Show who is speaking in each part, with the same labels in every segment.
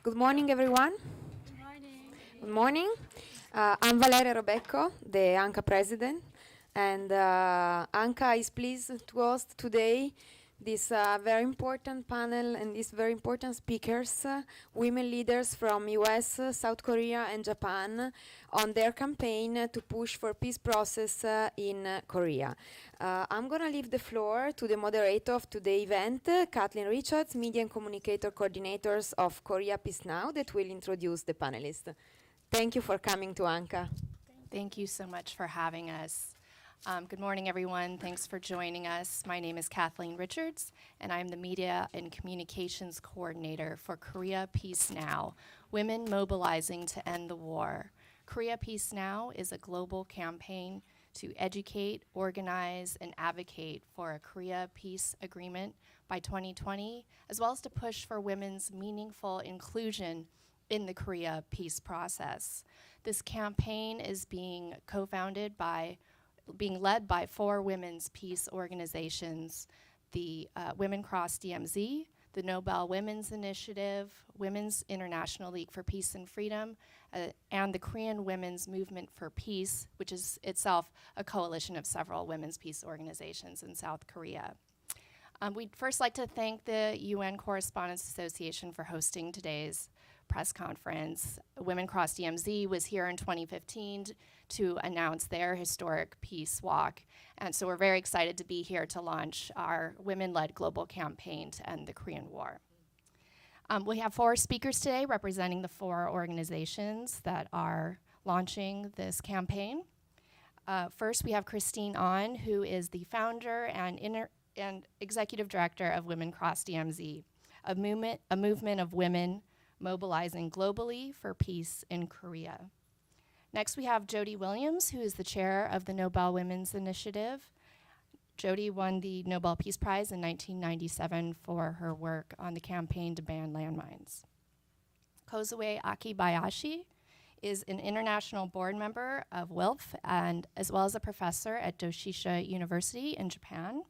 Speaker 1: Good morning, everyone.
Speaker 2: Good morning.
Speaker 1: Good morning. I'm Valeria Robecco, the UNCA president, and UNCA is pleased to host today this very important panel and these very important speakers, women leaders from US, South Korea, and Japan, on their campaign to push for peace process in Korea. I'm going to leave the floor to the moderator of today's event, Kathleen Richards, Media and Communicator Coordinators of Korea Peace Now, that will introduce the panelists. Thank you for coming to UNCA.
Speaker 2: Thank you so much for having us. Good morning, everyone. Thanks for joining us. My name is Kathleen Richards, and I'm the Media and Communications Coordinator for Korea Peace Now, Women Mobilizing to End the War. Korea Peace Now is a global campaign to educate, organize, and advocate for a Korea peace agreement by 2020, as well as to push for women's meaningful inclusion in the Korea peace process. This campaign is being led by 4 women's peace organizations, the Women Cross DMZ, the Nobel Women's Initiative, Women's International League for Peace and Freedom, and the Korean Women's Movement for Peace, which is itself a coalition of several women's peace organizations in South Korea. We'd first like to thank the UN Correspondents Association for hosting today's press conference. Women Cross DMZ was here in 2015 to announce their historic peace walk. And so we're very excited to be here to launch our women-led global campaign to end the Korean War. We have 4 speakers today representing the 4 organizations that are launching this campaign. First, we have Christine Ahn, who is the founder and executive director of Women Cross DMZ, a movement of women mobilizing globally for peace in Korea. Next, we have Jody Williams, who is the chair of the Nobel Women's Initiative. Jody won the Nobel Peace Prize in 1997 for her work on the campaign to ban landmines. Kozue Akibayashi is an international board member of WILF, and as well as a professor at Doshisha University in Japan.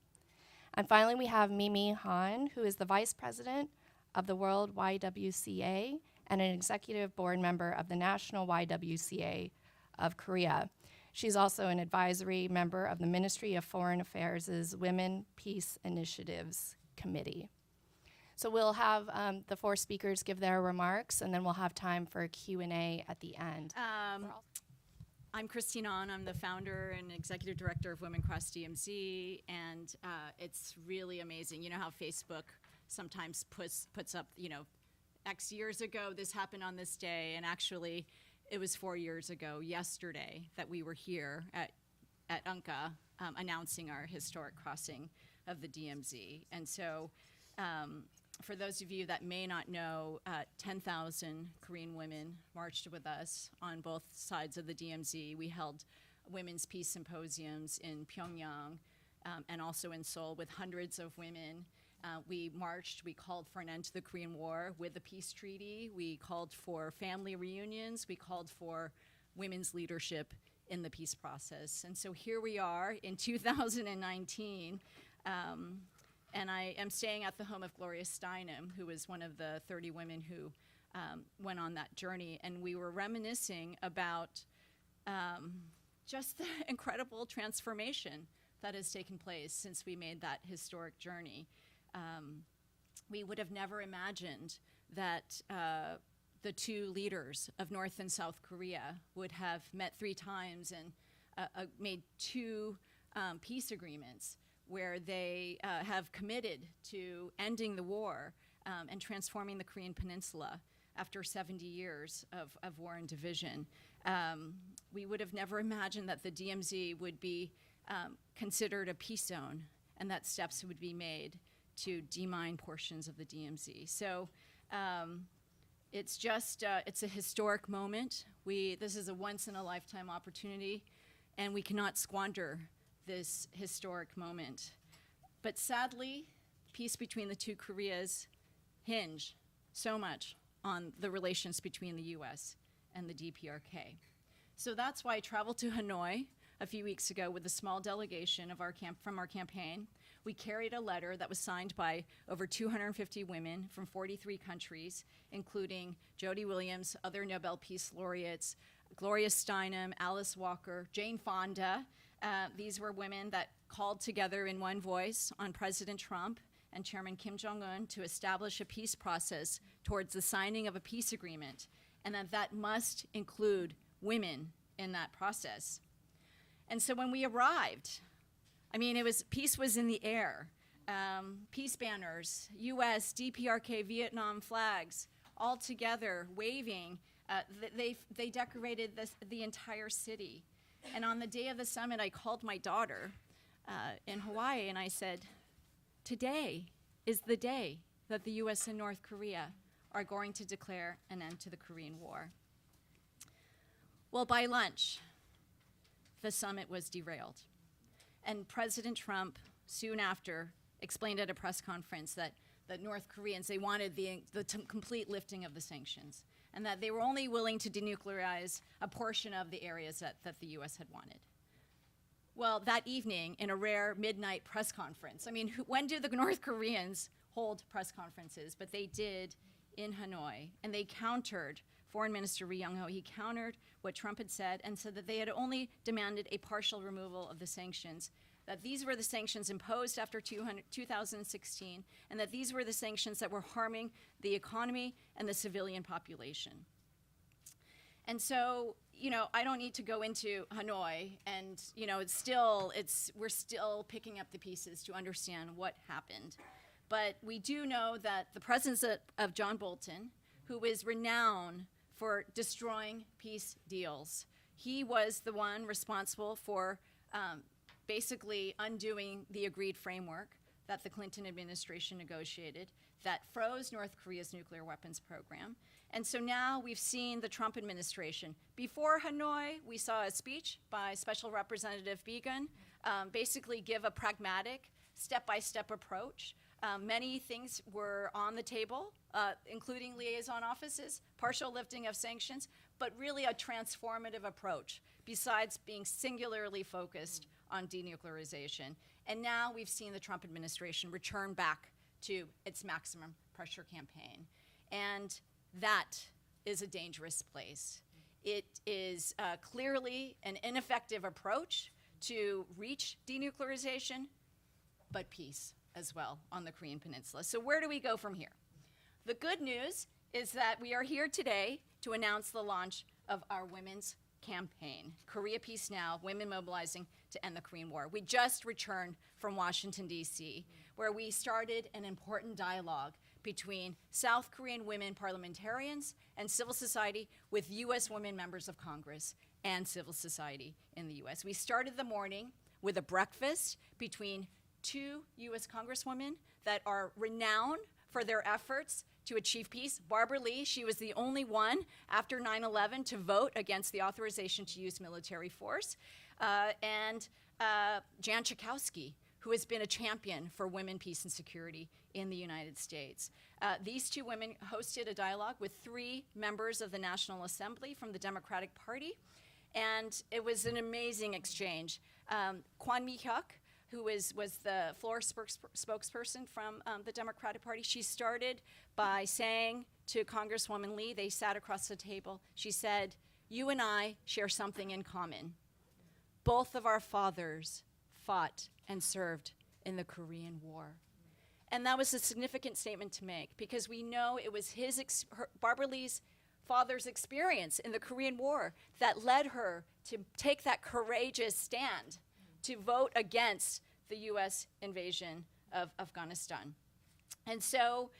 Speaker 2: And finally, we have Mimi Han, who is the vice president of the World YWCA and an executive board member of the National YWCA of Korea. She's also an advisory member of the Ministry of Foreign Affairs' Women Peace Initiatives Committee. So we'll have the 4 speakers give their remarks, and then we'll have time for a Q&A at the end.
Speaker 3: I'm Christine Ahn. I'm the founder and executive director of Women Cross DMZ, and it's really amazing. You know how Facebook sometimes puts up, X years ago, this happened on this day, and actually it was 4 years ago yesterday that we were here at UNCA announcing our historic crossing of the DMZ. And so for those of you that may not know, 10,000 Korean women marched with us on both sides of the DMZ. We held women's peace symposiums in Pyongyang and also in Seoul with hundreds of women. We marched, we called for an end to the Korean War with the peace treaty. We called for family reunions. We called for women's leadership in the peace process. And so here we are in 2019, and I am staying at the home of Gloria Steinem, who was one of the 30 women who went on that journey. And we were reminiscing about just the incredible transformation that has taken place since we made that historic journey. We would have never imagined that the 2 leaders of North and South Korea would have met 3 times and made 2 peace agreements where they have committed to ending the war and transforming the Korean Peninsula after 70 years of war and division. We would have never imagined that the DMZ would be considered a peace zone and that steps would be made to demine portions of the DMZ. So it's just, it's a historic moment. This is a once-in-a-lifetime opportunity, and we cannot squander this historic moment. But sadly, peace between the 2 Koreas hinge so much on the relations between the US and the DPRK. So that's why I traveled to Hanoi a few weeks ago with a small delegation of from our campaign. We carried a letter that was signed by over 250 women from 43 countries, including Jody Williams, other Nobel Peace Laureates, Gloria Steinem, Alice Walker, Jane Fonda. These were women that called together in one voice on President Trump and Chairman Kim Jong-un to establish a peace process towards the signing of a peace agreement, and that must include women in that process. And so when we arrived, peace was in the air. Peace banners, US, DPRK, Vietnam flags, all together waving. They decorated the entire city. And on the day of the summit, I called my daughter in Hawaii and I said, today is the day that the US and North Korea are going to declare an end to the Korean War. Well, by lunch, the summit was derailed. And President Trump, soon after, explained at a press conference that North Koreans, they wanted the complete lifting of the sanctions, and that they were only willing to denuclearize a portion of the areas that the US had wanted. Well, that evening, in a rare midnight press conference, when do the North Koreans hold press conferences? But they did in Hanoi, and they countered Foreign Minister Ri Yong-ho. He countered what Trump had said and said that they had only demanded a partial removal of the sanctions, that these were the sanctions imposed after 2016, and that these were the sanctions that were harming the economy and the civilian population. And so, I don't need to go into Hanoi, and we're still picking up the pieces to understand what happened. But we do know that the presence of John Bolton, who is renowned for destroying peace deals, he was the one responsible for basically undoing the agreed framework that the Clinton administration negotiated that froze North Korea's nuclear weapons program. And so now we've seen the Trump administration. Before Hanoi, we saw a speech by Special Representative Began basically give a pragmatic, step-by-step approach. Many things were on the table, including liaison offices, partial lifting of sanctions, but really a transformative approach, besides being singularly focused on denuclearization. And now we've seen the Trump administration return back to its maximum pressure campaign. And that is a dangerous place. It is clearly an ineffective approach to reach denuclearization, but peace as well on the Korean Peninsula. So where do we go from here? The good news is that we are here today to announce the launch of our women's campaign, Korea Peace Now, Women Mobilizing to End the Korean War. We just returned from Washington, D.C., where we started an important dialogue between South Korean women parliamentarians and civil society with U.S. women members of Congress and civil society in the U.S. We started the morning with a breakfast between two U.S. Congresswomen that are renowned for their efforts to achieve peace. Barbara Lee, she was the only one after 9/11 to vote against the authorization to use military force. And Jan Schakowsky, who has been a champion for women, peace, and security in the United States. These two women hosted a dialogue with three members of the National Assembly from the Democratic Party, and it was an amazing exchange. Kwon Mi-hyuk, who was the floor spokesperson from the Democratic Party, she started by saying to Congresswoman Lee, they sat across the table, she said, "You and I share something in common. Both of our fathers fought and served in the Korean War." And that was a significant statement to make, because we know it was Barbara Lee's father's experience in the Korean War that led her to take that courageous stand to vote against the U.S. invasion of Afghanistan. And so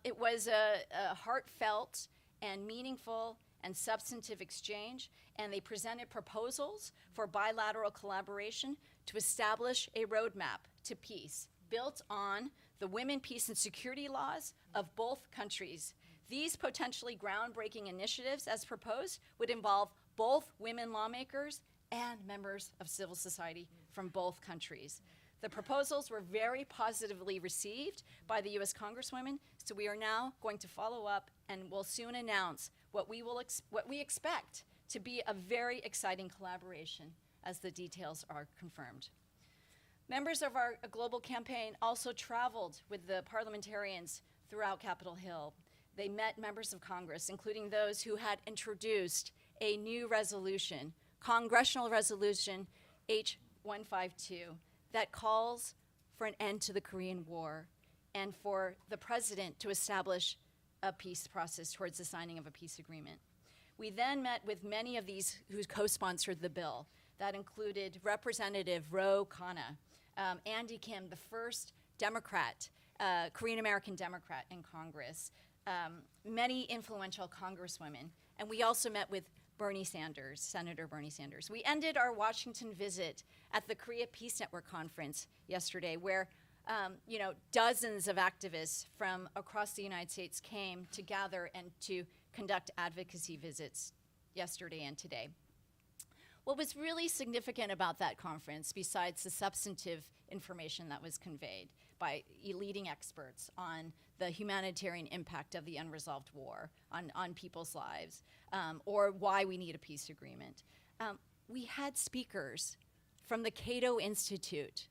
Speaker 3: it was a heartfelt and meaningful and substantive exchange, and they presented proposals for bilateral collaboration to establish a roadmap to peace built on the women, peace, and security laws of both countries. These potentially groundbreaking initiatives, as proposed, would involve both women lawmakers and members of civil society from both countries. The proposals were very positively received by the U.S. Congresswomen, so we are now going to follow up and will soon announce what we expect to be a very exciting collaboration as the details are confirmed. Members of our global campaign also traveled with the parliamentarians throughout Capitol Hill. They met members of Congress, including those who had introduced a new resolution, Congressional Resolution H152, that calls for an end to the Korean War and for the president to establish a peace process towards the signing of a peace agreement. We then met with many of these who co-sponsored the bill. That included Representative Ro Khanna, Andy Kim, the first Democrat, Korean-American Democrat in Congress, many influential congresswomen, and we also met with Bernie Sanders, Senator Bernie Sanders. We ended our Washington visit at the Korea Peace Network conference yesterday, where dozens of activists from across the United States came to gather and to conduct advocacy visits yesterday and today. What was really significant about that conference, besides the substantive information that was conveyed by leading experts on the humanitarian impact of the unresolved war on people's lives, or why we need a peace agreement, we had speakers from the Cato Institute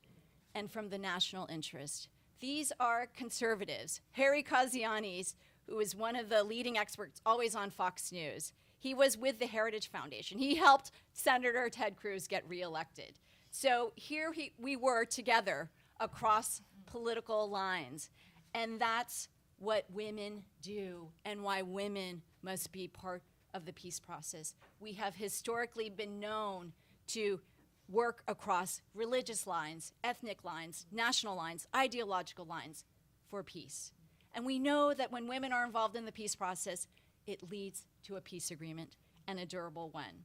Speaker 3: and from the National Interest. These are conservatives. Harry Kazianis, who is one of the leading experts always on Fox News, he was with the Heritage Foundation. He helped Senator Ted Cruz get reelected. So here we were together across political lines. And that's what women do and why women must be part of the peace process. We have historically been known to work across religious lines, ethnic lines, national lines, ideological lines for peace. And we know that when women are involved in the peace process, it leads to a peace agreement and a durable one.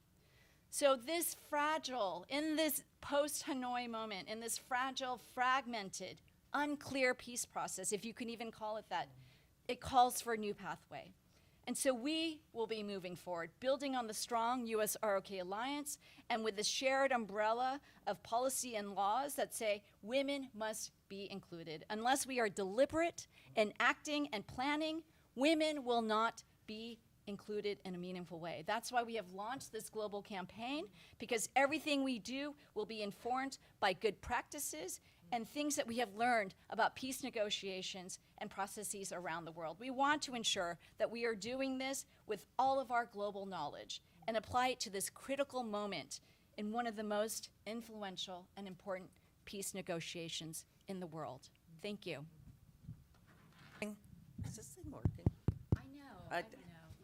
Speaker 3: So this fragile, in this post-Hanoi moment, in this fragile, fragmented, unclear peace process, if you can even call it that, it calls for a new pathway. And so we will be moving forward, building on the strong US-ROK alliance and with the shared umbrella of policy and laws that say women must be included. Unless we are deliberate in acting and planning, women will not be included in a meaningful way. That's why we have launched this global campaign, because everything we do will be informed by good practices and things that we have learned about peace negotiations and processes around the world. We want to ensure that we are doing this with all of our global knowledge and apply it to this critical moment in one of the most influential and important peace negotiations in the world. Thank you.
Speaker 4: Is this thing working?
Speaker 3: I know,
Speaker 4: I-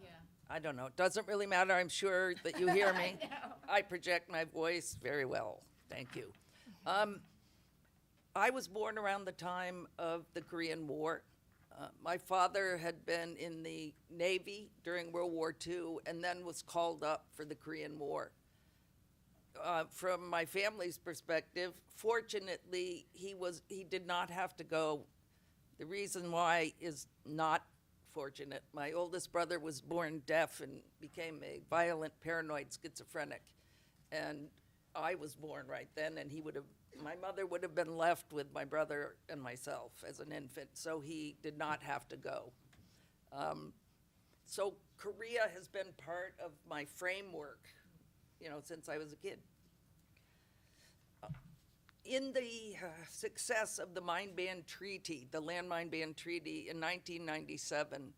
Speaker 3: yeah.
Speaker 4: I don't know. It doesn't really matter. I'm sure that you hear me. I project my voice very well. Thank you. I was born around the time of the Korean War. My father had been in the Navy during World War II and then was called up for the Korean War. From my family's perspective, fortunately, he did not have to go. The reason why is not fortunate. My oldest brother was born deaf and became a violent paranoid schizophrenic. And I was born right then, and my mother would have been left with my brother and myself as an infant, so he did not have to go. So Korea has been part of my framework, since I was a kid. In the success of the mine ban treaty, the landmine ban treaty in 1997,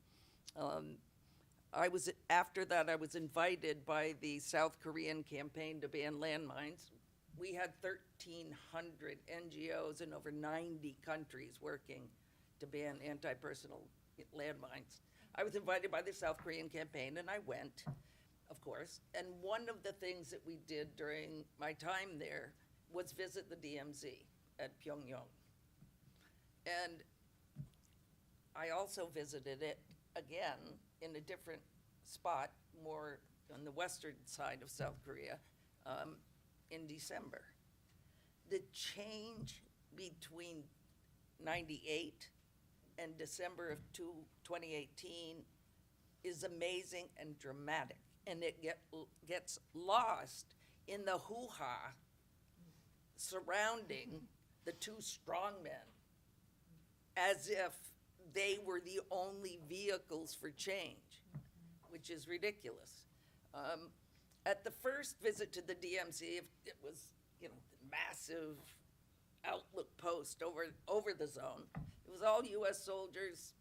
Speaker 4: after that I was invited by the South Korean campaign to ban landmines. We had 1,300 NGOs in over 90 countries working to ban anti-personal landmines. I was invited by the South Korean campaign, and I went, of course. And one of the things that we did during my time there was visit the DMZ at Pyongyang. And I also visited it again in a different spot, more on the western side of South Korea, in December. The change between 98 and December of 2018 is amazing and dramatic, and it gets lost in the hoo-ha surrounding the two strongmen as if they were the only vehicles for change, which is ridiculous. At the first visit to the DMZ, it was, you know, massive outlook post over the zone. It was all U.S. soldiers.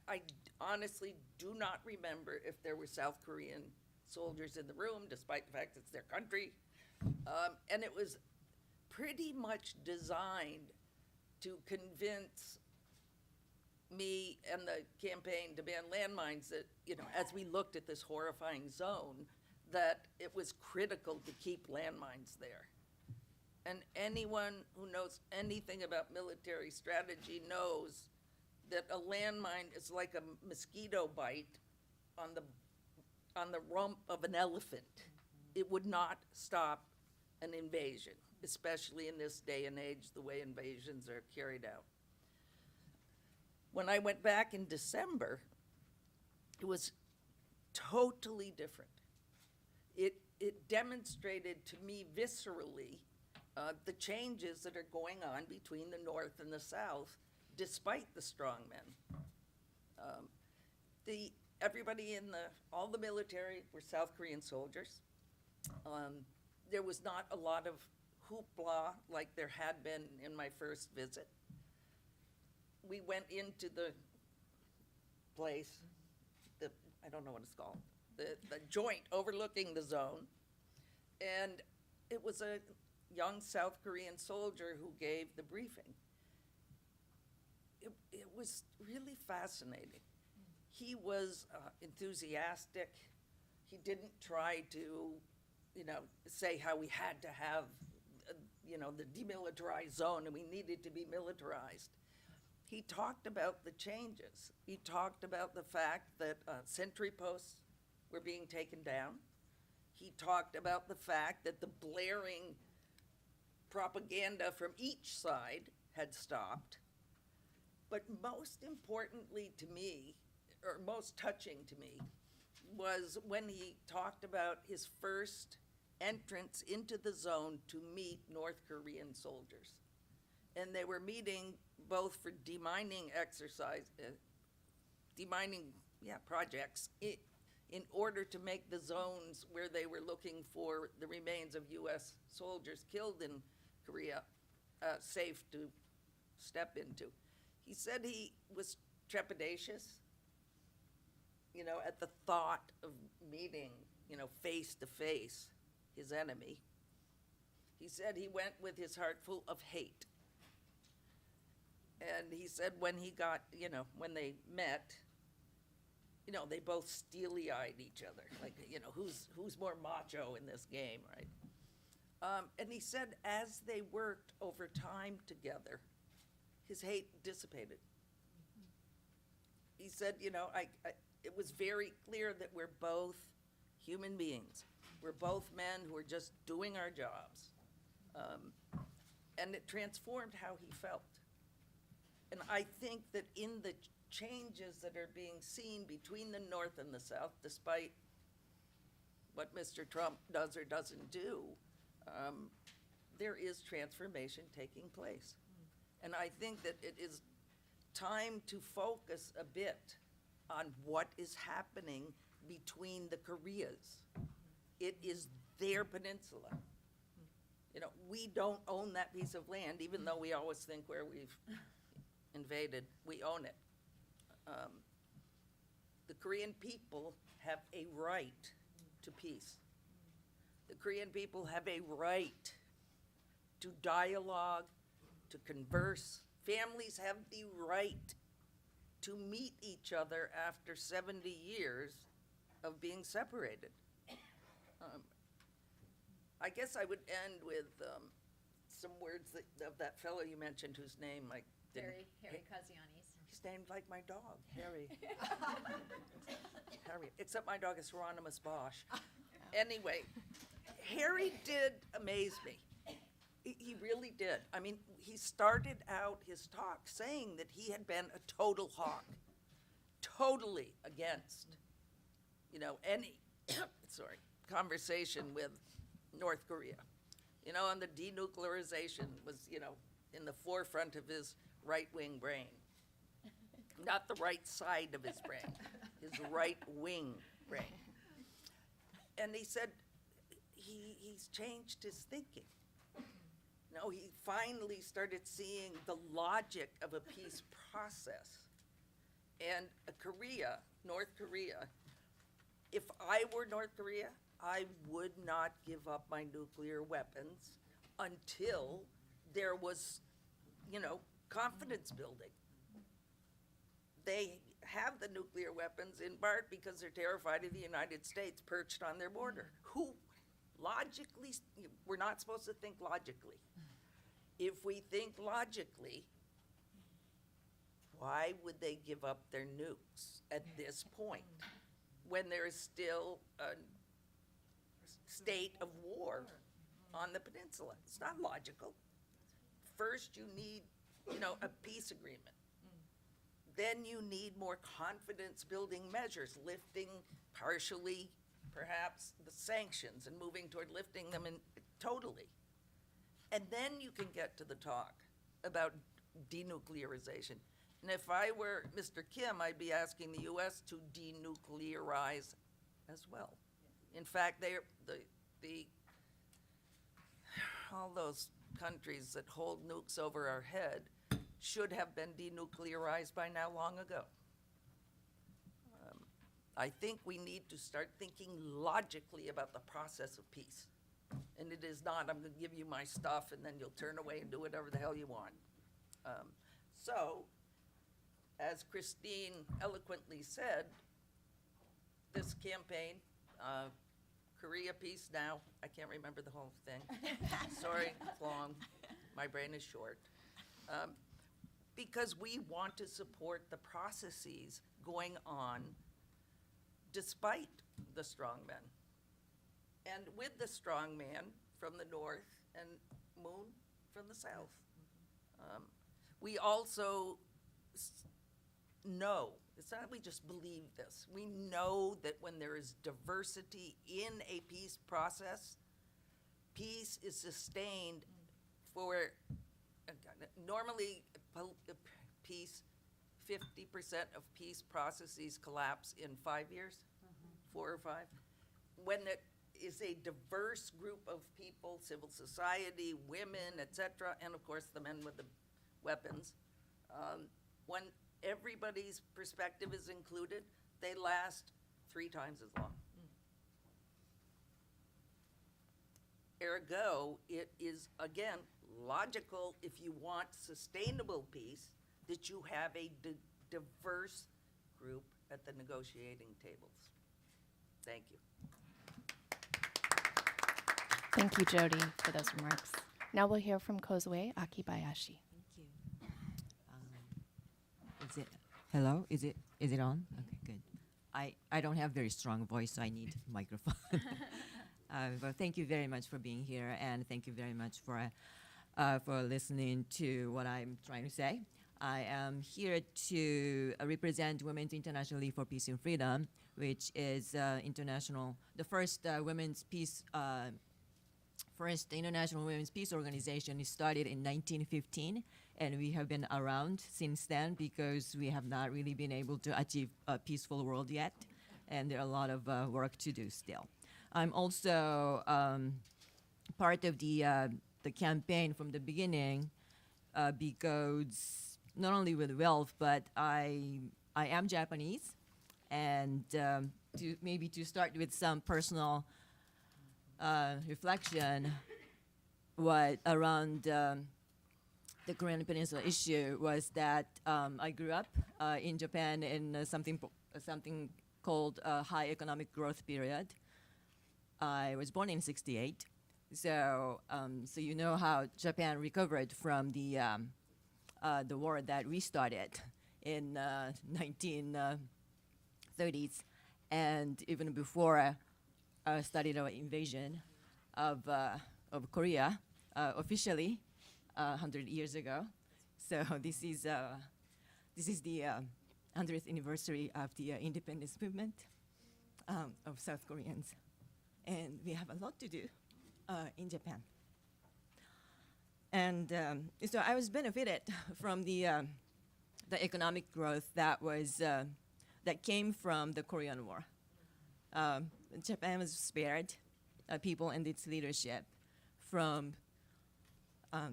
Speaker 4: I honestly do not remember if there were South Korean soldiers in the room, despite the fact it's their country. And it was pretty much designed to convince me and the campaign to ban landmines that, you know, as we looked at this horrifying zone, that it was critical to keep landmines there. And anyone who knows anything about military strategy knows that a landmine is like a mosquito bite on the rump of an elephant. It would not stop an invasion, especially in this day and age, the way invasions are carried out. When I went back in December, it was totally different. It demonstrated to me viscerally the changes that are going on between the North and the South, despite the strongmen. Everybody all the military were South Korean soldiers. There was not a lot of hoopla like there had been in my first visit. We went into the place, I don't know what it's called, the joint overlooking the zone, and it was a young South Korean soldier who gave the briefing. It was really fascinating. He was enthusiastic. He didn't try to, you know, say how we had to have, you know, the demilitarized zone and we needed to be militarized. He talked about the changes. He talked about the fact that sentry posts were being taken down. He talked about the fact that the blaring propaganda from each side had stopped. But most importantly to me, or most touching to me, was when he talked about his first entrance into the zone to meet North Korean soldiers. And they were meeting both for demining projects in order to make the zones where they were looking for the remains of U.S. soldiers killed in Korea safe to step into. He said he was trepidatious, you know, at the thought of meeting, you know, face to face his enemy. He said he went with his heart full of hate. And he said when he got, you know, when they met, you know, they both steely-eyed each other, like, you know, who's more macho in this game, right? And he said as they worked over time together, his hate dissipated. He said, you know, it was very clear that we're both human beings. We're both men who are just doing our jobs. And it transformed how he felt. And I think that in the changes that are being seen between the North and the South, despite what Mr. Trump does or doesn't do, there is transformation taking place. And I think that it is time to focus a bit on what is happening between the Koreas. It is their peninsula. You know, we don't own that piece of land, even though we always think where we've invaded, we own it. The Korean people have a right to peace. The Korean people have a right to dialogue, to converse. Families have the right to meet each other after 70 years of being separated. I guess I would end with some words of that fellow you mentioned whose name I didn't.
Speaker 5: Harry Kazianis.
Speaker 4: He's named like my dog, Harry. Harry, except my dog is Hieronymus Bosch. Anyway, Harry did amaze me. He really did. I mean, he started out his talk saying that he had been a total hawk, totally against, you know, any, conversation with North Korea. You know, and the denuclearization was, you know, in the forefront of his right-wing brain. Not the right side of his brain, his right-wing brain. And he said he's changed his thinking. No, he finally started seeing the logic of a peace process. And Korea, North Korea, if I were North Korea, I would not give up my nuclear weapons until there was, confidence building. They have the nuclear weapons in part because they're terrified of the United States perched on their border. Who logically, we're not supposed to think logically. If we think logically, why would they give up their nukes at this point when there is still a state of war on the peninsula? It's not logical. First, you need, a peace agreement. Then you need more confidence-building measures, lifting partially, perhaps, the sanctions and moving toward lifting them totally. And then you can get to the talk about denuclearization. And if I were Mr. Kim, I'd be asking the U.S. to denuclearize as well. In fact, all those countries that hold nukes over our head should have been denuclearized by now long ago. I think we need to start thinking logically about the process of peace. And it is not, I'm going to give you my stuff and then you'll turn away and do whatever the hell you want. So, as Christine eloquently said, this campaign, Korea Peace Now, I can't remember the whole thing. Sorry, it's long. My brain is short. Because we want to support the processes going on despite the strongmen. And with the strongman from the north and Moon from the south. We also know, it's not we just believe this, we know that when there is diversity in a peace process, peace is sustained for, normally peace, 50% of peace processes collapse in 5 years, 4 or 5. When it is a diverse group of people, civil society, women, etc., and of course the men with the weapons, when everybody's perspective is included, they last 3 times as long. Ergo, it is, again, logical, if you want sustainable peace, that you have a diverse group at the negotiating tables. Thank you.
Speaker 2: Thank you, Jody, for those remarks. Now we'll hear from Kozue Akibayashi.
Speaker 5: Thank you. Is it hello? Is it on? Okay, good. I don't have very strong voice, so I need a microphone. But thank you very much for being here, and thank you very much for listening to what I'm trying to say. I am here to represent Women's International League for Peace and Freedom, which is the first international women's peace organization. Is started in 1915, and we have been around since then because we have not really been able to achieve a peaceful world yet, and there are a lot of work to do still. I'm also part of the campaign from the beginning because not only with wealth, but I am Japanese, and to start with some personal reflection, what around the Korean Peninsula issue was that I grew up in Japan in something called high economic growth period. I was born in '68, so you know how Japan recovered from the war that we started in 1930s, and even before started our invasion of Korea officially 100 years ago. So this is the 100th anniversary of the independence movement of South Koreans, and we have a lot to do in Japan. And so I was benefited from the economic growth that came from the Korean War. Japan was spared people and its leadership from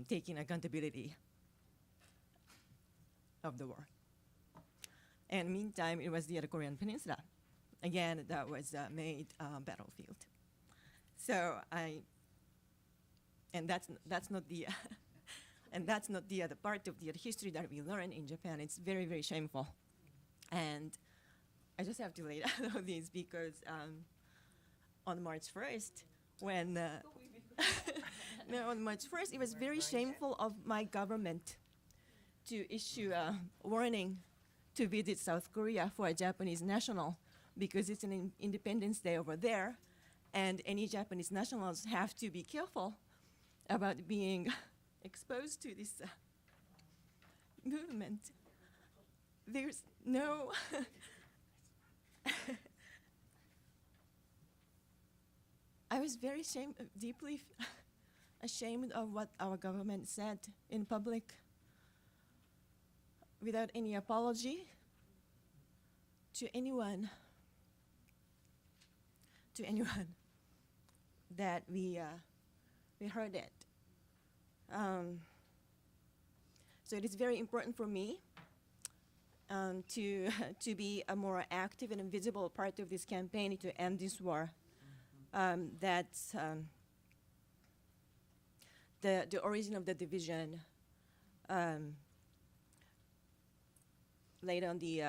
Speaker 5: taking accountability of the war. And meantime, it was the Korean Peninsula. Again, that was made battlefield. So and that's not the, and that's not the other part of the history that we learn in Japan. It's very, very shameful. And I just have to lay out all these because on March 1st, when, no, on March 1st, it was very shameful of my government to issue a warning to visit South Korea for a Japanese national because it's an Independence Day over there, and any Japanese nationals have to be careful about being exposed to this movement. There's no I was very deeply ashamed of what our government said in public without any apology to anyone that we heard it. So it is very important for me to be a more active and visible part of this campaign to end this war. That's the origin of the division laid on the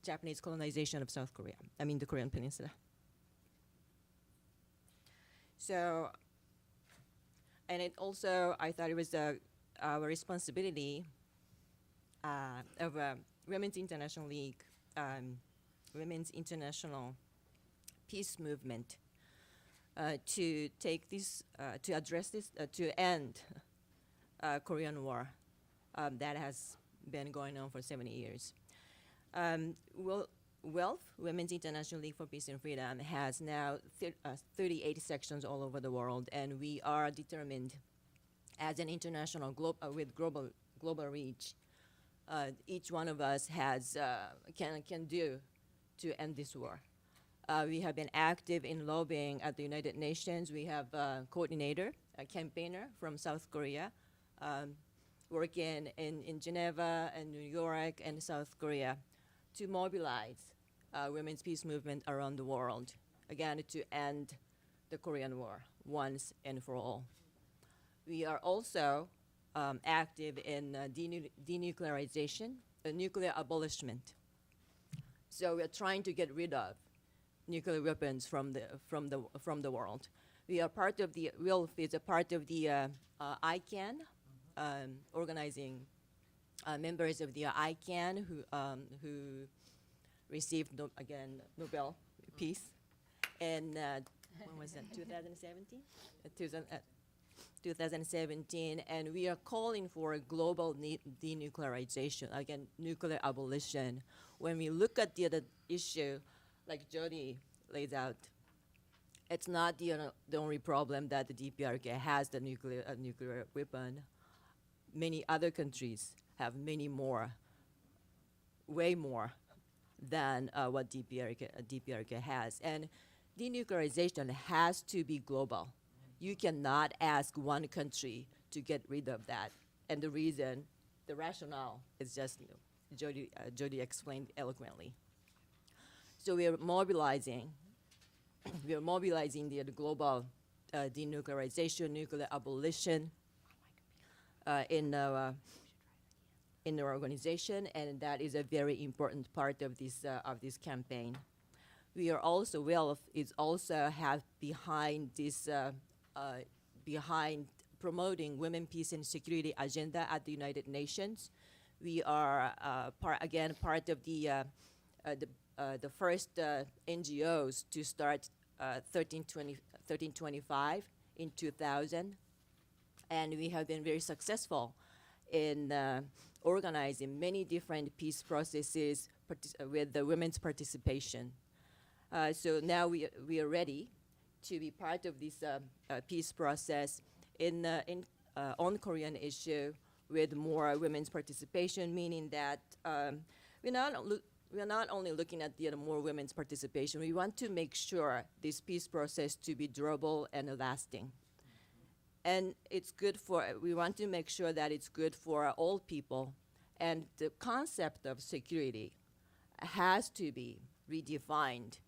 Speaker 5: Japanese colonization of South Korea. I mean the Korean Peninsula. So, and it also, I thought it was our responsibility of Women's International League, Women's International Peace Movement, to take this, to address this, to end Korean War that has been going on for 70 years. WELF, Women's International League for Peace and Freedom, has now 38 sections all over the world, and we are determined as an international with global reach. Each one of us has can do to end this war. We have been active in lobbying at the United Nations. We have a coordinator, a campaigner from South Korea, working in Geneva and New York and South Korea to mobilize women's peace movement around the world, again, to end the Korean War once and for all. We are also active in denuclearization, nuclear abolishment. So we are trying to get rid of nuclear weapons from the world. We are part of the WILF is a part of the ICANN, organizing members of the ICANN who received Nobel Peace in when was that, 2017? 2017, and we are calling for a global denuclearization, again, nuclear abolition. When we look at the other issue, like Jody lays out, it's not the only problem that the DPRK has, the nuclear weapon. Many other countries have many more, way more than what DPRK has. And denuclearization has to be global. You cannot ask one country to get rid of that. And the reason, the rationale is just, Jody explained eloquently. So we are mobilizing the global denuclearization, nuclear abolition in our organization, and that is a very important part of this campaign. We are also, WELF is also have behind this, behind promoting women, peace, and security agenda at the United Nations. We are part of the first NGOs to start 1325 in 2000, and we have been very successful in organizing many different peace processes with the women's participation. So now we are ready to be part of this peace process on Korean issue with more women's participation, meaning that we're not we are not only looking at the more women's participation, we want to make sure this peace process to be durable and lasting. And it's good for, we want to make sure that it's good for all people. And the concept of security has to be redefined,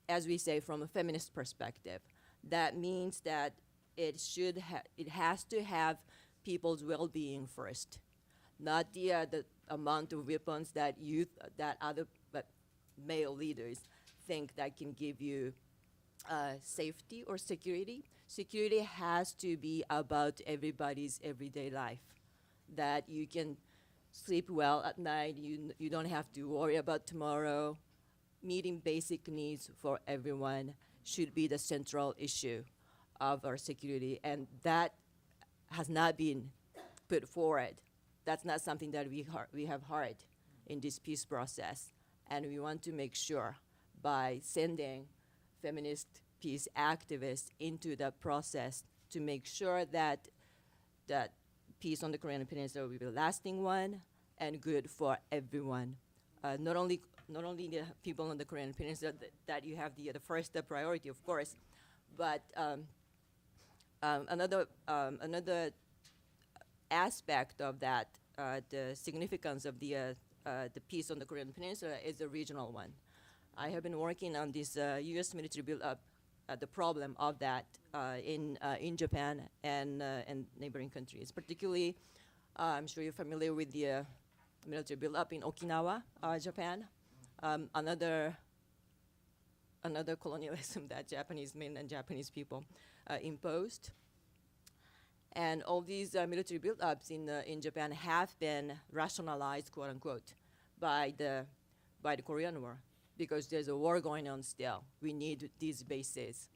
Speaker 5: as we say, from a feminist perspective. That means that it has to have people's well-being first, not the amount of weapons that other male leaders think that can give you safety or security. Security has to be about everybody's everyday life, that you can sleep well at night, you don't have to worry about tomorrow. Meeting basic needs for everyone should be the central issue of our security, and that has not been put forward. That's not something that we have heard in this peace process, and we want to make sure by sending feminist peace activists into the process to make sure that peace on the Korean Peninsula will be a lasting one and good for everyone. Not only the people on the Korean Peninsula that you have the first priority, of course, but another aspect of that, the significance of the peace on the Korean Peninsula is a regional one. I have been working on this U.S. military build-up, the problem of that in Japan and neighboring countries. Particularly, I'm sure you're familiar with the military build-up in Okinawa, Japan. Another colonialism that Japanese men and Japanese people imposed. And all these military build-ups in Japan have been rationalized, quote unquote, by the Korean War, because there's a war going on still. We need these bases.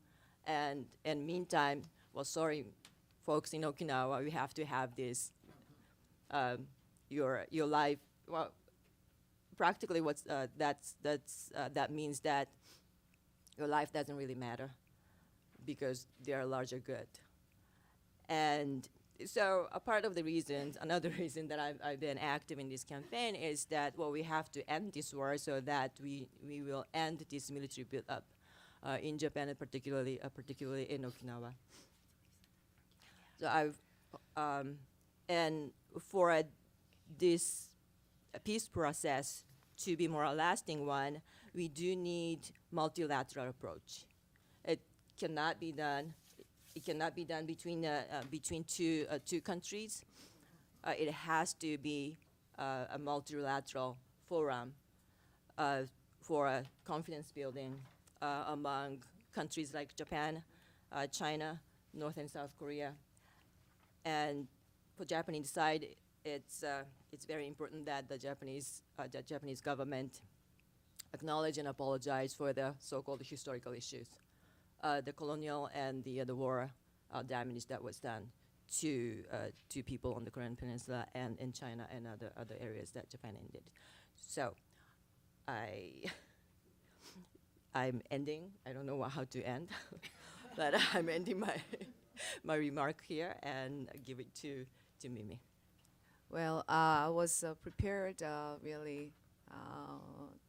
Speaker 5: And meantime, well, sorry, folks in Okinawa, we have to have this, your life, well, practically that means that your life doesn't really matter because they are larger good. And so a part of the reasons, another reason that I've been active in this campaign is that, well, we have to end this war so that we will end this military build-up in Japan, and particularly in Okinawa. So and for this peace process to be more a lasting one, we do need multilateral approach. It cannot be done between two countries. It has to be a multilateral forum for confidence building among countries like Japan, China, North and South Korea. And for Japanese side, it's very important that the Japanese government acknowledge and apologize for the so-called historical issues, the colonial and the war damage that was done to people on the Korean Peninsula and in China and other areas that Japan ended. So I'm ending. I don't know how to end, but I'm ending my remark here and give it to Mimi.
Speaker 6: Well, I was prepared really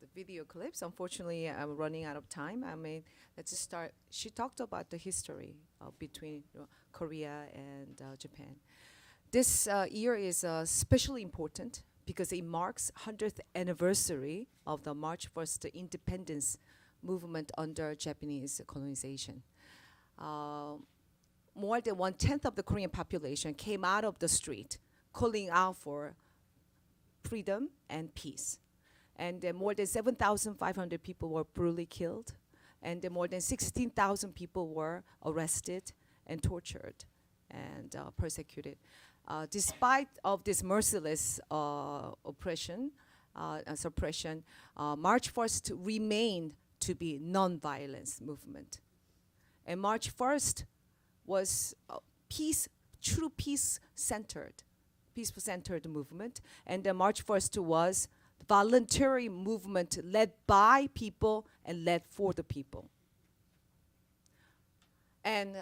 Speaker 6: the video clips. Unfortunately, I'm running out of time. I mean, let's just start. She talked about the history between Korea and Japan. This year is especially important because it marks 100th anniversary of the March 1st independence movement under Japanese colonization. More than 1/10 of the Korean population came out of the street calling out for freedom and peace. And more than 7,500 people were brutally killed. And more than 16,000 people were arrested and tortured and persecuted. Despite of this merciless oppression and suppression, March 1st remained to be non-violence movement. And March 1st was true peace-centered movement. And the March 1st was voluntary movement led by people and led for the people. And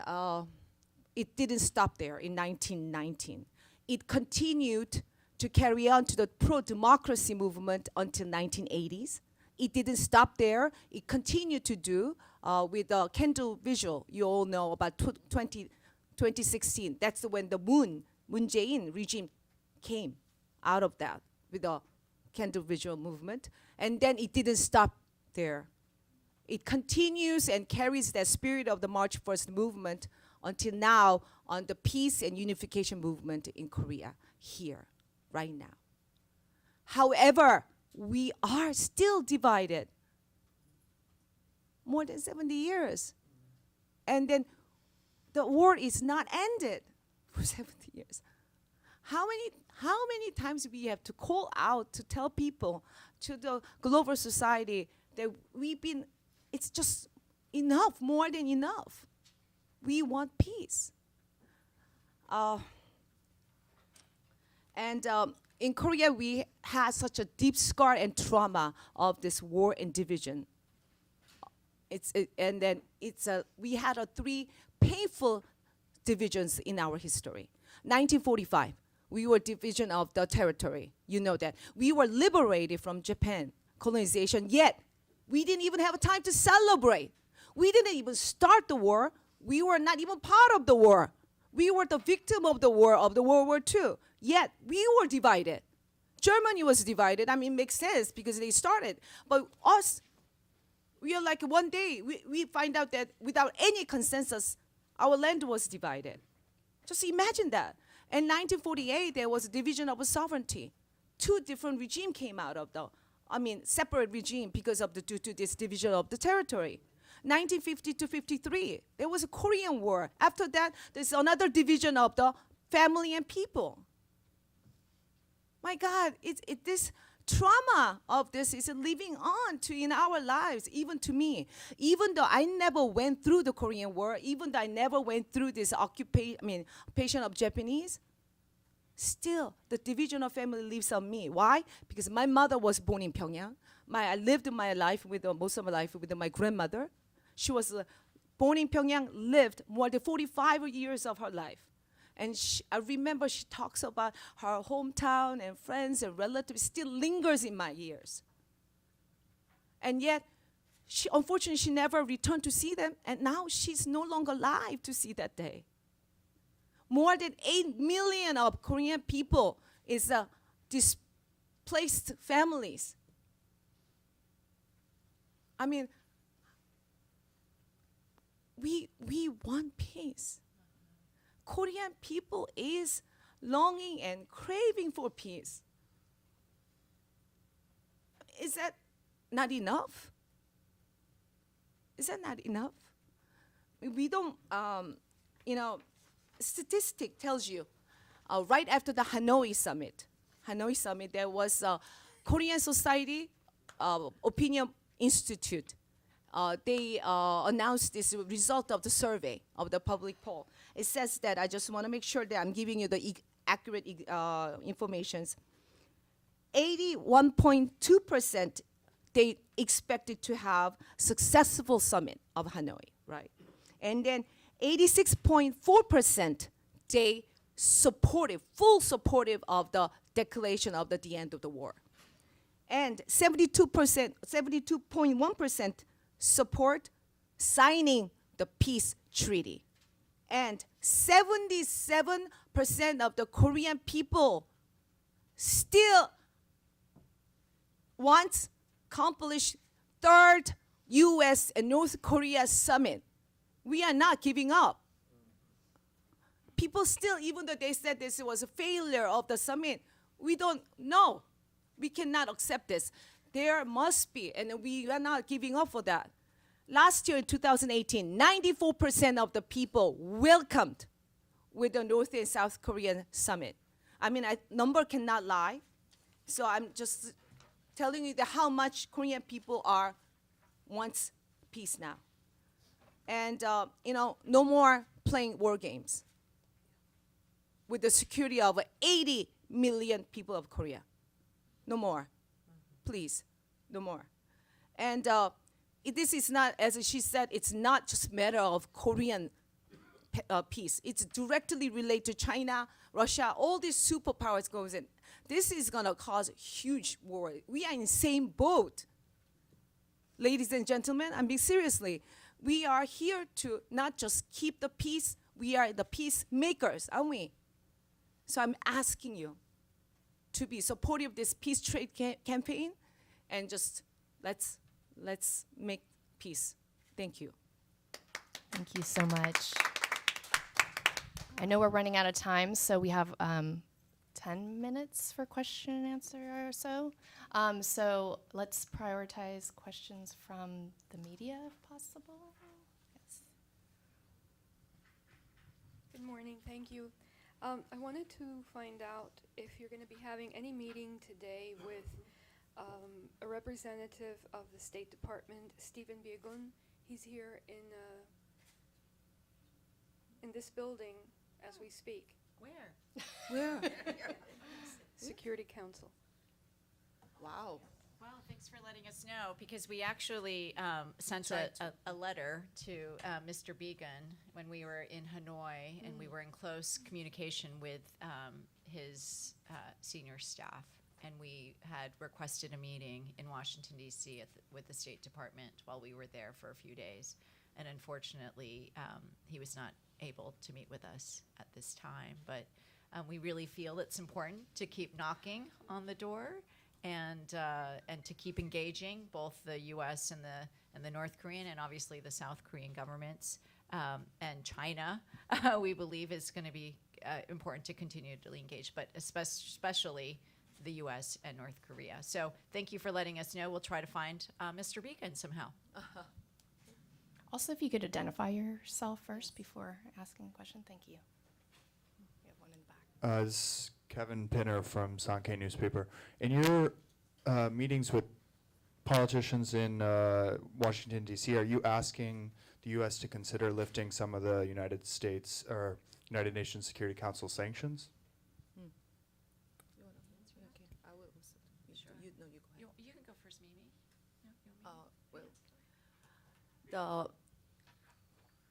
Speaker 6: it didn't stop there in 1919. It continued to carry on to the pro-democracy movement until 1980s. It didn't stop there. It continued to do with the candle visual. You all know about 2016. That's when the Moon Jae-in regime came out of that with the candle visual movement. And then it didn't stop there. It continues and carries that spirit of the March 1st movement until now on the peace and unification movement in Korea, here, right now. However, we are still divided. More than 70 years. And then the war is not ended for 70 years. How many times we have to call out to tell people, to the global society, that it's just enough, more than enough. We want peace. In Korea, we had such a deep scar and trauma of this war and division. We had three painful divisions in our history. 1945, we were division of the territory. You know that. We were liberated from Japan colonization, yet we didn't even have time to celebrate. We didn't even start the war. We were not even part of the war. We were the victim of the war, of the World War II. Yet we were divided. Germany was divided. I mean, it makes sense because they started. But us, we are like one day, we find out that without any consensus, our land was divided. Just imagine that. In 1948, there was a division of sovereignty. Two different regimes came out of separate regime because of due to this division of the territory. 1950 to 53, there was a Korean War. After that, there's another division of the family and people. My God, this trauma of this is living on in our lives, even to me. Even though I never went through the Korean War, even though I never went through this occupation of Japanese, still the division of family lives on me. Why? Because my mother was born in Pyongyang. I lived my life most of my life with my grandmother. She was born in Pyongyang, lived more than 45 years of her life. And I remember she talks about her hometown and friends and relatives, still lingers in my ears. And yet, unfortunately, she never returned to see them, and now she's no longer alive to see that day. More than 8 million of Korean people is displaced families. I mean, we want peace. Korean people is longing and craving for peace. Is that not enough? Is that not enough? We don't, statistic tells you, right after the Hanoi Summit, there was a Korean Society Opinion Institute. They announced this result of the survey of the public poll. It says that, I just want to make sure that I'm giving you the accurate information. 81.2% they expected to have successful summit of Hanoi, right? And then 86.4% they full supportive of the declaration of the end of the war. And 72.1% support signing the peace treaty. And 77% of the Korean people still wants accomplish third U.S. and North Korea summit. We are not giving up. People still, even though they said this was a failure of the summit, we don't know. We cannot accept this. There must be, and we are not giving up for that. Last year in 2018, 94% of the people welcomed with the North and South Korean summit. I mean, number cannot lie. So I'm just telling you how much Korean people wants peace now. And, no more playing war games with the security of 80 million people of Korea. No more. Please, no more. And this is not, as she said, it's not just a matter of Korean peace. It's directly related to China Russia, all these superpowers goes in. This is gonna cause huge war. We are in the same boat. Ladies and gentlemen, I mean seriously, we are here to not just keep the peace, we are the peacemakers, aren't we? So I'm asking you to be supportive of this peace trade campaign, and just let's make peace. Thank you.
Speaker 2: Thank you so much. I know we're running out of time, so we have 10 minutes for question and answer or so. So let's prioritize questions from the media if possible. Yes.
Speaker 7: Good morning, thank you. I wanted to find out if you're going to be having any meeting today with a representative of the State Department, Stephen Biegun. He's here in this building as we speak.
Speaker 6: Where?
Speaker 7: Security Council.
Speaker 6: Wow.
Speaker 3: Well, thanks for letting us know, because we actually sent a letter to Mr. Began when we were in Hanoi, and we were in close communication with his senior staff. And we had requested a meeting in Washington, D.C. With the State Department while we were there for a few days. And unfortunately, he was not able to meet with us at this time. But we really feel it's important to keep knocking on the door and to keep engaging both the U.S. and the North Korean, and obviously the South Korean governments, and China. We believe is going to be important to continue to engage, but especially the U.S. and North Korea. So thank you for letting us know. We'll try to find Mr. Beacon somehow.
Speaker 2: Also, if you could identify yourself first before asking a question. Thank you. We have one in the back.
Speaker 8: This is Kevin Pinner from Sankei newspaper. In your meetings with politicians in Washington, D.C., are you asking the U.S. to consider lifting some of the United States or United Nations Security Council sanctions?
Speaker 3: You can go first, Mimi.
Speaker 6: The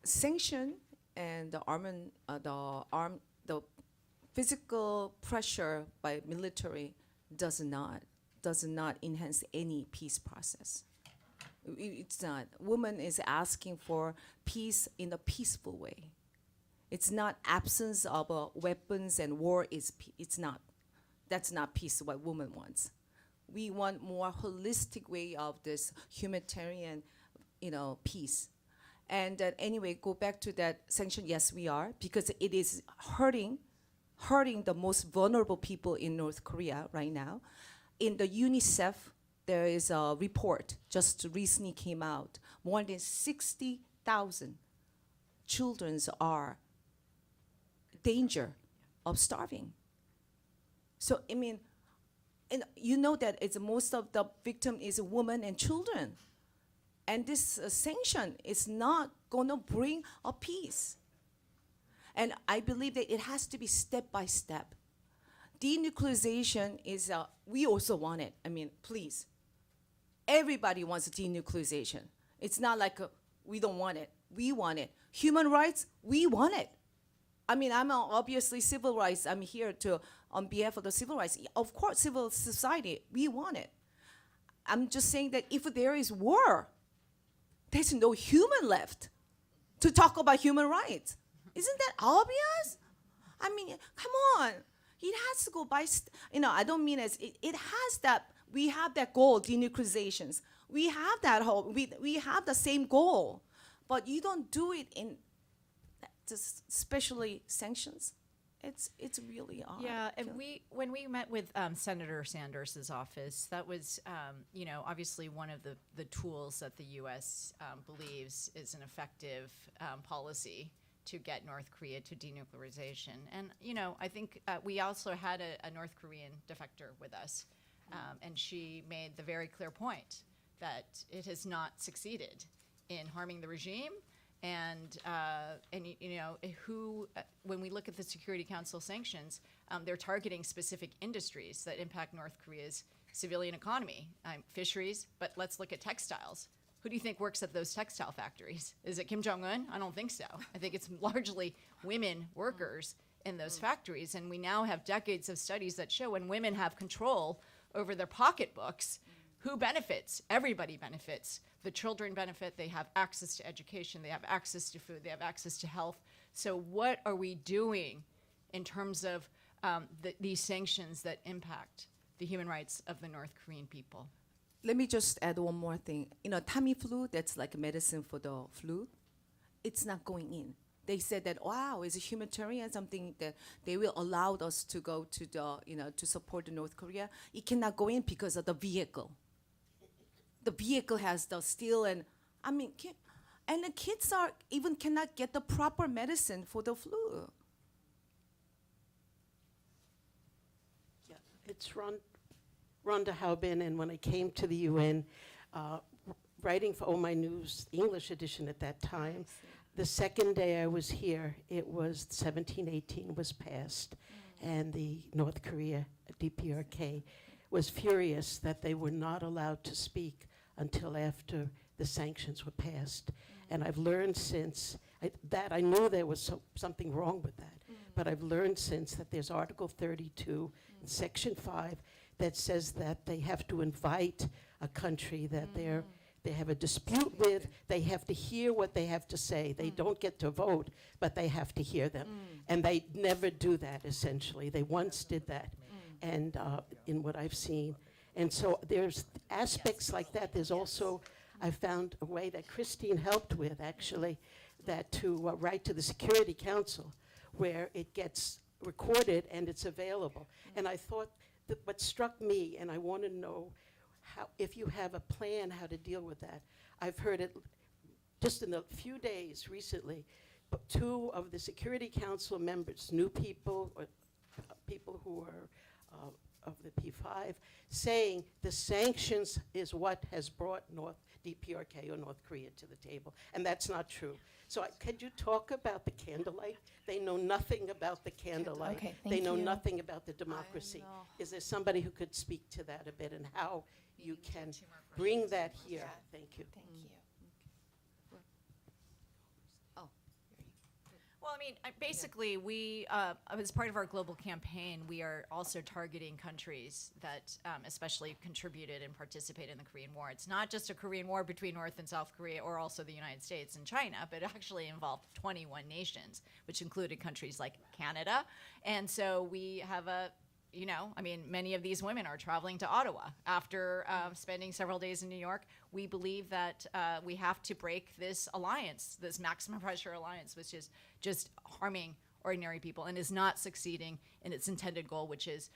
Speaker 6: sanction and the physical pressure by military does not enhance any peace process. It's not. Woman is asking for peace in a peaceful way. It's not absence of weapons and war. It's not. That's not peace. What woman wants. We want more holistic way of this humanitarian, peace. And anyway, go back to that sanction. Yes, we are, because it is hurting the most vulnerable people in North Korea right now. In the UNICEF, there is a report just recently came out. More than 60,000 children are danger of starving. So I mean, and you know that it's most of the victim is women and children. And this sanction is not going to bring a peace. And I believe that it has to be step by step. Denuclearization is, we also want it. I mean, please. Everybody wants denuclearization. It's not like we don't want it. We want it. Human rights, we want it. I mean, I'm obviously civil rights. I'm here on behalf of the civil rights. Of course, civil society, we want it. I'm just saying that if there is war, there's no human left to talk about human rights. Isn't that obvious? I mean, come on. It has to go by, I don't mean as, it has that, we have that goal, denuclearizations. We have that whole, we have the same goal, but you don't do it in just especially sanctions. It's really odd.
Speaker 3: Yeah, and when we met with Senator Sanders' office, that was, obviously one of the tools that the U.S. Believes is an effective policy to get North Korea to denuclearization. And, I think we also had a North Korean defector with us, and she made the very clear point that it has not succeeded in harming the regime. And when we look at the Security Council sanctions, they're targeting specific industries that impact North Korea's civilian economy, fisheries, but let's look at textiles. Who do you think works at those textile factories? Is it Kim Jong-un? I don't think so. I think it's largely women workers in those factories. And we now have decades of studies that show when women have control over their pocketbooks, who benefits? Everybody benefits. The children benefit. They have access to education. They have access to food. They have access to health. So what are we doing in terms of these sanctions that impact the human rights of the North Korean people?
Speaker 6: Let me just add one more thing. You know, Tamiflu, that's like a medicine for the flu. It's not going in. They said that, wow, it's a humanitarian, something that they will allow us to go to the, you know, to support North Korea. It cannot go in because of the vehicle. The vehicle has the steel and, I mean, and the kids are even cannot get the proper medicine for the flu.
Speaker 9: Yeah, it's Rhonda Haubin, and when I came to the UN, writing for Oh My News, the English edition at that time, the second day I was here, it was 1718 was passed, and the North Korea, DPRK, was furious that they were not allowed to speak until after the sanctions were passed. And I've learned since that I knew there was something wrong with that, but I've learned since that there's Article 32, Section 5, that says that they have to invite a country that they have a dispute with. They have to hear what they have to say. They don't get to vote, but they have to hear them. And they never do that, essentially. They once did that, and in what I've seen. And so there's aspects like that. There's also, I found a way that Christine helped with, actually, that to write to the Security Council, where it gets recorded and it's available. And I thought that what struck me, and I want to know how, if you have a plan how to deal with that. I've heard it just in a few days recently, but 2 of the Security Council members, new people, or people who are of the P5, saying the sanctions is what has brought DPRK or North Korea to the table, and that's not true. So could you talk about the candlelight? They know nothing about the candlelight.
Speaker 2: Okay,
Speaker 9: they
Speaker 2: thank
Speaker 9: know
Speaker 2: you.
Speaker 9: nothing about the democracy. Is there somebody who could speak to that a bit, and how you can bring that here? Thank you.
Speaker 2: Thank you.
Speaker 3: Well, I mean, basically, we, as part of our global campaign, we are also targeting countries that especially contributed and participated in the Korean War. It's not just a Korean War between North and South Korea or also the United States and China, but it actually involved 21 nations, which included countries like Canada. And so we have many of these women are traveling to Ottawa after spending several days in New York. We believe that we have to break this alliance, this maximum pressure alliance, which is just harming ordinary people and is not succeeding in its intended goal, which is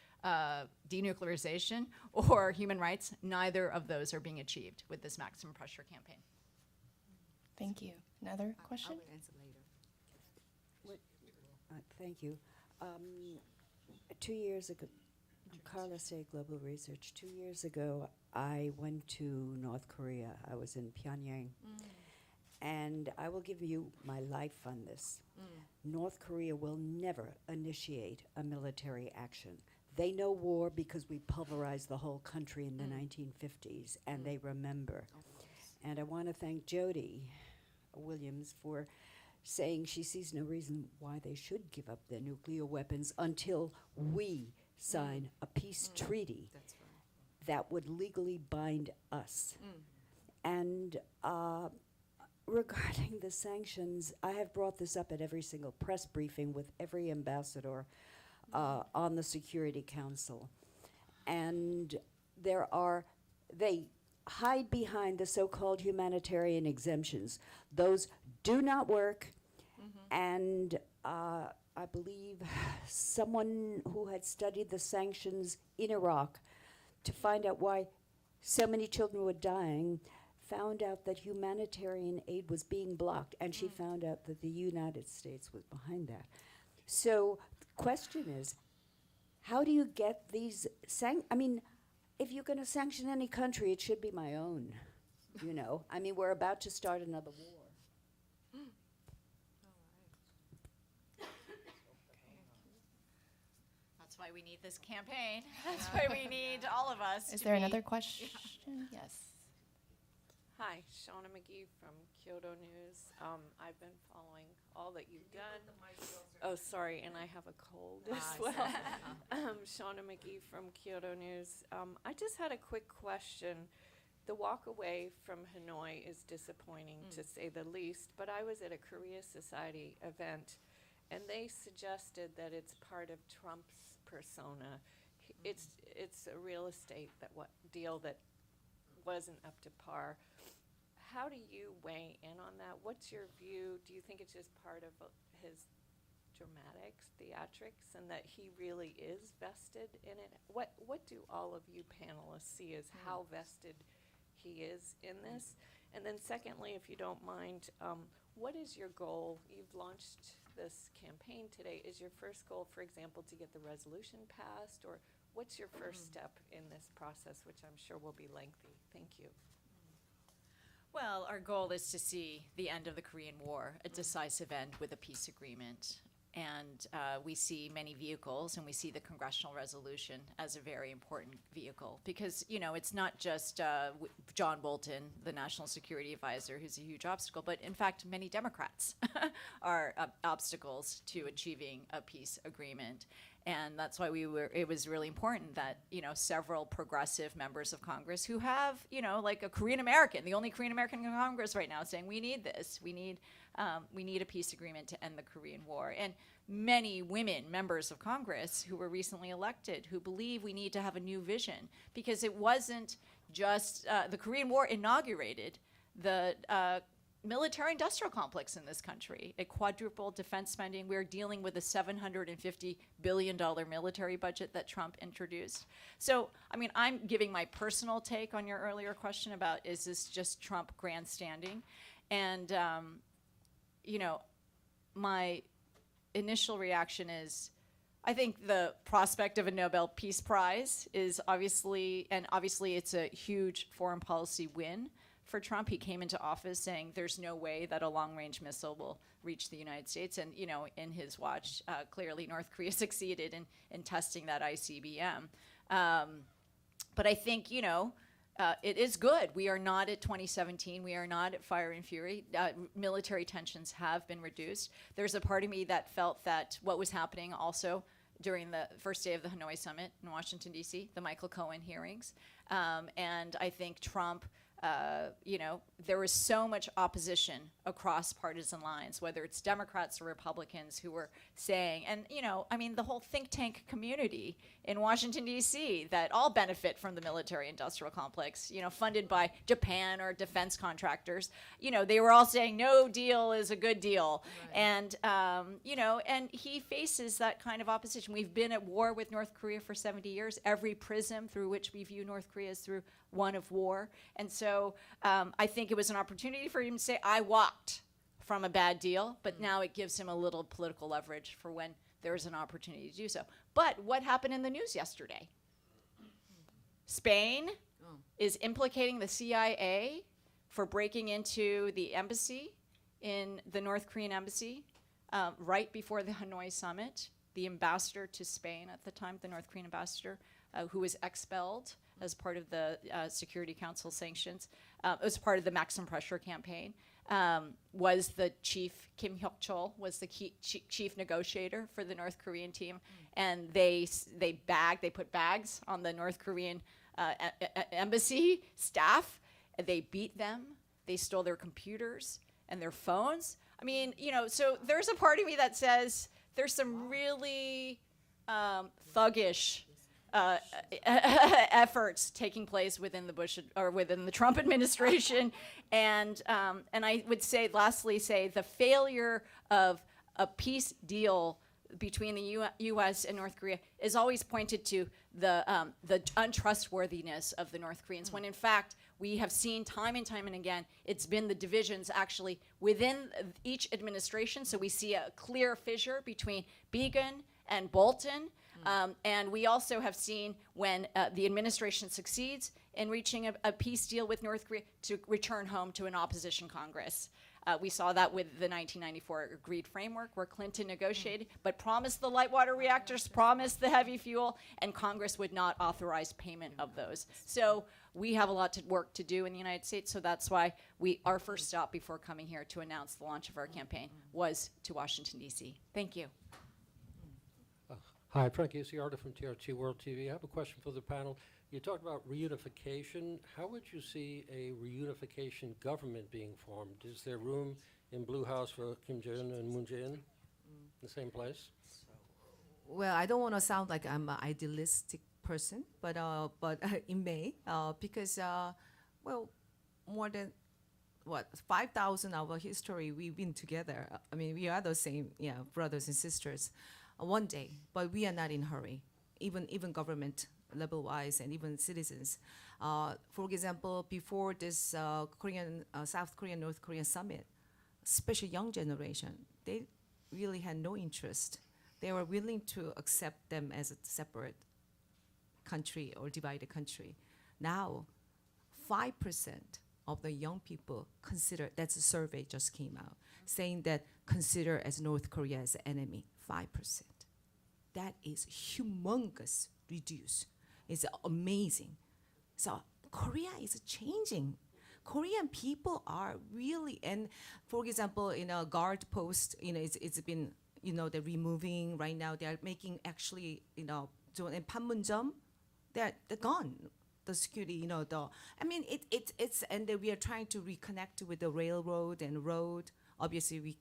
Speaker 3: denuclearization or human rights. Neither of those are being achieved with this maximum pressure campaign.
Speaker 2: Thank you. Another
Speaker 6: I
Speaker 2: question?
Speaker 6: will answer later.
Speaker 10: Thank you. 2 years ago, Carla Say Global Research. 2 years ago, I went to North Korea. I was in Pyongyang. And I will give you my life on this. North Korea will never initiate a military action. They know war because we pulverized the whole country in the 1950s, and they remember. And I want to thank Jody Williams for saying she sees no reason why they should give up their nuclear weapons until we sign a peace treaty that would legally bind us. And regarding the sanctions, I have brought this up at every single press briefing with every ambassador on the Security Council. And they hide behind the so-called humanitarian exemptions. Those do not work. And I believe someone who had studied the sanctions in Iraq to find out why so many children were dying found out that humanitarian aid was being blocked, and she found out that the United States was behind that. So the question is, how do you get these if you're going to sanction any country, it should be my own, you know. I mean, we're about to start another war.
Speaker 3: That's why we need this campaign. That's why we need all of us.
Speaker 2: Is
Speaker 3: to
Speaker 2: there
Speaker 3: be-
Speaker 2: another question? Yes.
Speaker 11: Hi, Shauna McGee from Kyoto News. I've been following all that you've done. Oh, sorry, and I have a cold as well. Shauna McGee from Kyoto News. I just had a quick question. The walk away from Hanoi is disappointing, to say the least, but I was at a Korea Society event, and they suggested that it's part of Trump's persona. It's a real estate deal that wasn't up to par. How do you weigh in on that? What's your view? Do you think it's just part of his dramatics, theatrics, and that he really is vested in it? What do all of you panelists see as how vested he is in this? And then secondly, if you don't mind, what is your goal? You've launched this campaign today. Is your first goal, for example, to get the resolution passed, or what's your first step in this process, which I'm sure will be lengthy? Thank you.
Speaker 3: Well, our goal is to see the end of the Korean War, a decisive end with a peace agreement. And we see many vehicles, and we see the congressional resolution as a very important vehicle. Because, you know, it's not just John Bolton, the National Security Advisor, who's a huge obstacle, but in fact, many Democrats are obstacles to achieving a peace agreement. And that's why it was really important that, you know, several progressive members of Congress who have, you know, like a Korean American, the only Korean American in Congress right now, saying we need this, we need a peace agreement to end the Korean War. And many women, members of Congress who were recently elected, who believe we need to have a new vision, because it wasn't just, the Korean War inaugurated the military-industrial complex in this country. It quadrupled defense spending. We're dealing with a $750 billion military budget that Trump introduced. So, I mean, I'm giving my personal take on your earlier question about, is this just Trump grandstanding? And, you know, my initial reaction is, I think the prospect of a Nobel Peace Prize is obviously it's a huge foreign policy win for Trump. He came into office saying there's no way that a long-range missile will reach the United States. And, you know, in his watch, clearly North Korea succeeded in testing that ICBM. But I think, you know, it is good. We are not at 2017. We are not at fire and fury. Military tensions have been reduced. There's a part of me that felt that what was happening also during the first day of the Hanoi summit in Washington, D.C., the Michael Cohen hearings. And I think Trump, you know, there was so much opposition across partisan lines, whether it's Democrats or Republicans who were saying, and, you know, I mean, the whole think tank community in Washington, D.C., that all benefit from the military-industrial complex, you know, funded by Japan or defense contractors, you know, they were all saying no deal is a good deal. Right. And, you know, and he faces that kind of opposition. We've been at war with North Korea for 70 years. Every prism through which we view North Korea is through one of war. And so I think it was an opportunity for him to say, I walked from a bad deal, but now it gives him a little political leverage for when there's an opportunity to do so. But what happened in the news yesterday? Spain is implicating the CIA for breaking into the embassy, in the North Korean embassy, right before the Hanoi summit. The ambassador to Spain at the time, the North Korean ambassador, who was expelled as part of the Security Council sanctions, as part of the maximum pressure campaign, was the chief, Kim Hyok-chol, was the chief negotiator for the North Korean team. And they put bags on the North Korean embassy staff. They beat them. They stole their computers and their phones. I mean, you know, so there's a part of me that says there's some really thuggish efforts taking place within the Bush or within the Trump administration, and I would say, lastly, the failure of a peace deal between the U.S. and North Korea is always pointed to the untrustworthiness of the North Koreans, when in fact we have seen time and time and again it's been the divisions actually within each administration. So we see a clear fissure between Biden and Bolton. And we also have seen when the administration succeeds in reaching a peace deal with North Korea to return home to an opposition Congress. We saw that with the 1994 agreed framework where Clinton negotiated, but promised the light water reactors, promised the heavy fuel, and Congress would not authorize payment of those. So we have a lot of work to do in the United States, so that's why our first stop before coming here to announce the launch of our campaign was to Washington, D.C. Thank you.
Speaker 12: Hi, Frank Asiarda from TRT World TV. I have a question for the panel. You talked about reunification. How would you see a reunification government being formed? Is there room in Blue House for Kim Jong-un and Moon Jae-in in the same place?
Speaker 6: Well, I don't want to sound like I'm an idealistic person, but in May, because well, more than 5,000 of our history, we've been together. I mean, we are the same, brothers and sisters. One day, but we are not in a hurry. Even government level wise, and even citizens. For example, before this South Korean North Korean summit, especially young generation, they really had no interest. They were willing to accept them as a separate country or divided country. Now, 5% of the young people consider, that's a survey just came out, saying that consider as North Korea as an enemy, 5%. That is humongous reduce. It's amazing. So Korea is changing. Korean people are really, and for example, in a guard post, it's been, they're removing right now. They're making actually, in Panmunjom, they're gone. The security, it's and we are trying to reconnect with the railroad and road. Obviously, we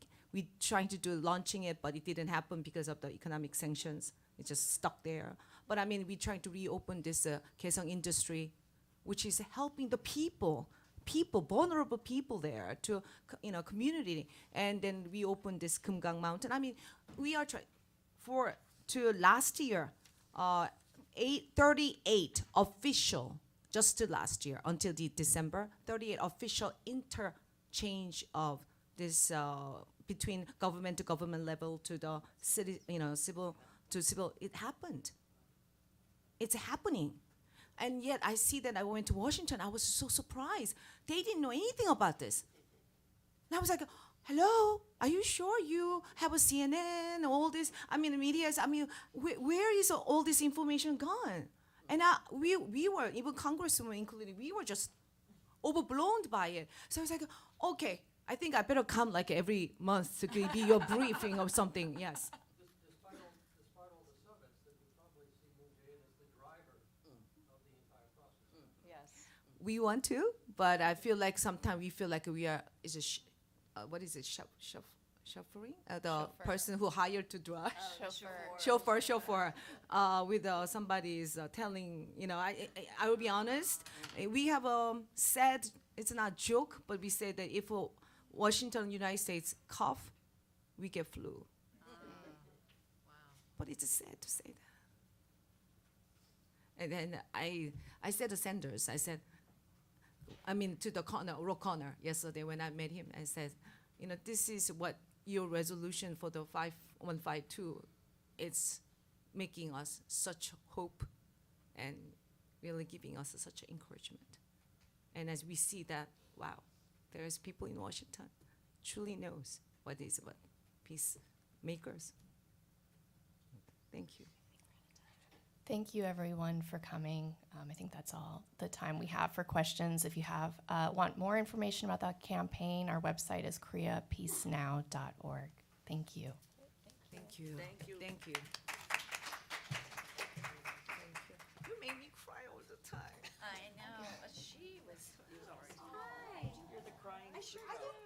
Speaker 6: trying to do launching it, but it didn't happen because of the economic sanctions. It's just stuck there. But we're trying to reopen this Kaesong industry, which is helping the people, vulnerable people there to, community. And then we opened this Kumgang Mountain. We are trying to last year, 38 official, just to last year until December, 38 official interchange of this between government to government level to the city, civil to civil. It happened. It's happening. And yet I see that I went to Washington, I was so surprised. They didn't know anything about this. And I was like, hello, are you sure you have a CNN, all this? Media, where is all this information gone? And we were, even congresswomen included, we were just overblown by it. So I was like, okay, I think I better come like every month to give you a briefing or something, yes.
Speaker 12: Despite all the summits, that we probably see Moon Jae-in as the driver of the entire process.
Speaker 11: Yes.
Speaker 6: We want to, but I feel like sometimes we feel like we are, what is it, chauffeuring? The
Speaker 11: Chauffeur.
Speaker 6: person who hired to drive.
Speaker 11: Chauffeur.
Speaker 6: Chauffeur, with somebody is telling, I will be honest, we have said, it's not a joke, but we say that if Washington, United States cough, we get flu.
Speaker 11: Wow.
Speaker 6: But it's sad to say that. And then I said to Sanders, to the Ro Connor yesterday when I met him, I said, this is what your resolution for the 5152, it's making us such hope and really giving us such encouragement. And as we see that, wow, there's people in Washington truly knows what is what peacemakers. Thank you.
Speaker 2: Thank you, everyone, for coming. I think that's all the time we have for questions. If you want more information about that campaign, our website is koreapeacenow.org. Thank you.
Speaker 6: Thank you.
Speaker 4: Thank you.
Speaker 6: Thank you. You made me cry all the time.
Speaker 3: I know. She was.
Speaker 4: You're the crying.
Speaker 6: I didn't